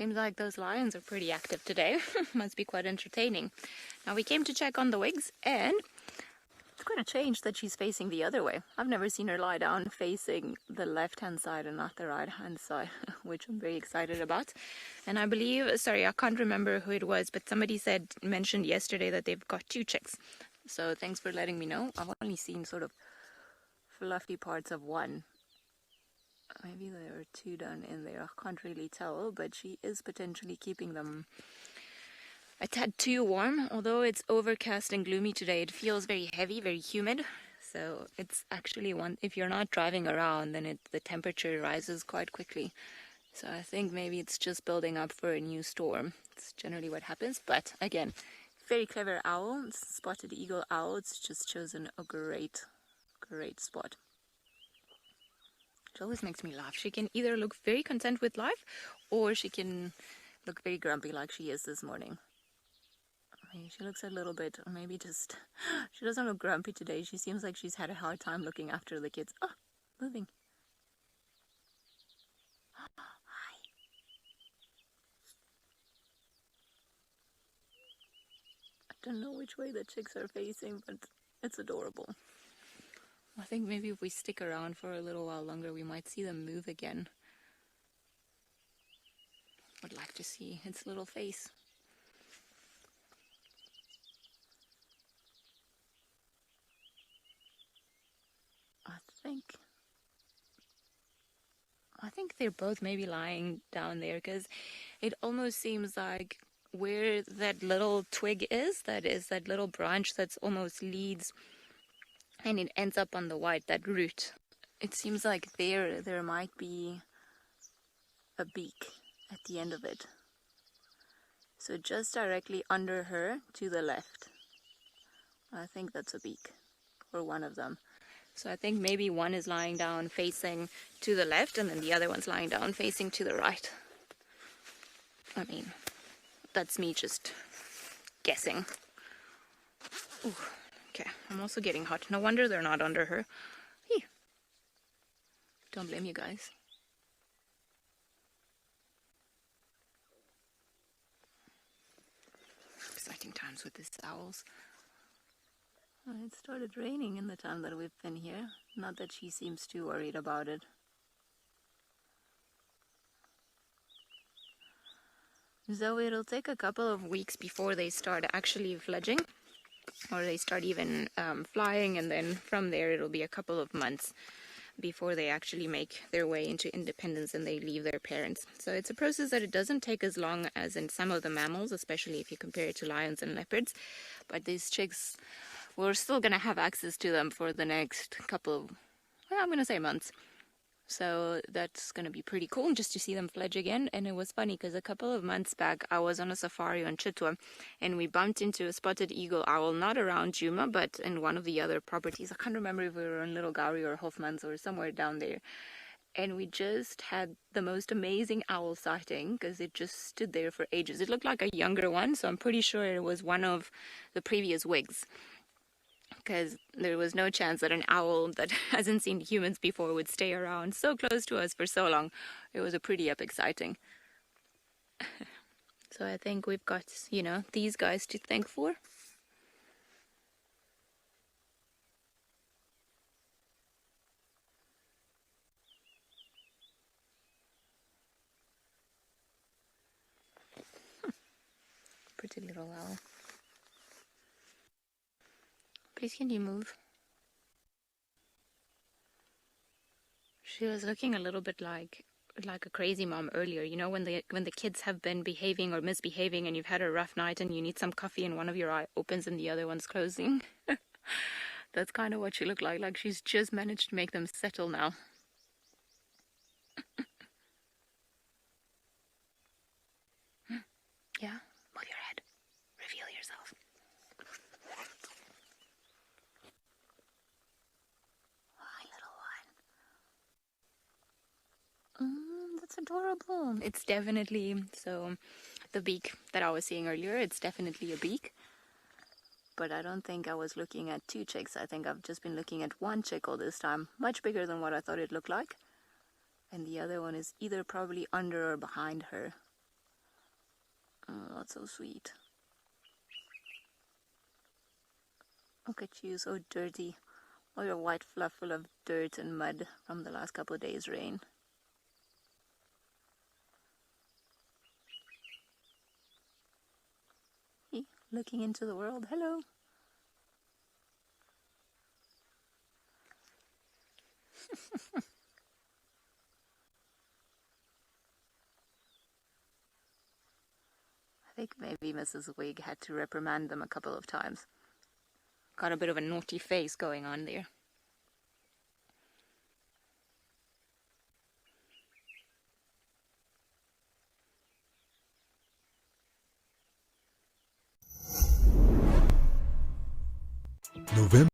Seems like those lions are pretty active today. Must be quite entertaining. Now we came to check on the Wiggs, and it's quite a change that she's facing the other way. I've never seen her lie down facing the left-hand side and not the right-hand side, which I'm very excited about. And I believe, sorry, I can't remember who it was, but somebody mentioned yesterday that they've got 2 chicks. So thanks for letting me know. I've only seen sort of fluffy parts of one. Maybe there are 2 down in there. I can't really tell, but she is potentially keeping them a tad too warm. Although it's overcast and gloomy today, it feels very heavy, very humid. So it's actually if you're not driving around, then the temperature rises quite quickly. So I think maybe it's just building up for a new storm. It's generally what happens. But again, very clever owl. It's a spotted eagle owl. It's just chosen a great spot. It always makes me laugh. She can either look very content with life, or she can look very grumpy like she is this morning. I mean, she looks a little bit, or maybe just, she doesn't look grumpy today. She seems like she's had a hard time looking after the kids. Oh, moving. Hi. I don't know which way the chicks are facing, but it's adorable. I think maybe if we stick around for a little while longer, we might see them move again. Would like to see its little face. I think they're both maybe lying down there, because it almost seems like where that little twig is that little branch that's almost leads and it ends up on the white, that root. It seems like there might be a beak at the end of it. So just directly under her to the left. I think that's a beak, or one of them. So I think maybe one is lying down facing to the left, and then the other one's lying down facing to the right. I mean, that's me just guessing. Ooh. Okay, I'm also getting hot. No wonder they're not under her. Hey. Don't blame you guys. Exciting times with these owls. It started raining in the time that we've been here. Not that she seems too worried about it. So it'll take a couple of weeks before they start actually fledging, or they start even flying, and then from there it'll be a couple of months before they actually make their way into independence and they leave their parents. So it's a process that it doesn't take as long as in some of the mammals, especially if you compare it to lions and leopards. But these chicks, we're still going to have access to them for the next couple of, well, I'm going to say months. So that's going to be pretty cool just to see them fledge again. And it was funny because a couple of months back, I was on a safari on Chitwa, and we bumped into a spotted eagle owl, not around Juma, but in one of the other properties. I can't remember if we were in Little Gowrie or Hofmans or somewhere down there. And we just had the most amazing owl sighting because it just stood there for ages. It looked like a younger one, so I'm pretty sure it was one of the previous Wiggs, because there was no chance that an owl that hasn't seen humans before would stay around so close to us for so long. It was a pretty epic sighting. So I think we've got, you know, these guys to thank for. Pretty little owl. Please, can you move? She was looking a little bit like a crazy mom earlier. You know, when the kids have been behaving or misbehaving and you've had a rough night and you need some coffee and one of your eye opens and the other one's closing. That's kind of what she looked like. Like she's just managed to make them settle now. Yeah, move your head. Reveal yourself. That's adorable. It's definitely, so the beak that I was seeing earlier, it's definitely a beak. But I don't think I was looking at 2 chicks. I think I've just been looking at 1 chick all this time. Much bigger than what I thought it looked like. And the other one is either probably under or behind her. Oh, that's so sweet. Look at you, so dirty. All your white fluff full of dirt and mud from the last couple of days' rain. Hey, looking into the world. Hello. I think maybe Mrs. Wigg had to reprimand them a couple of times. Got a bit of a naughty face going on there. November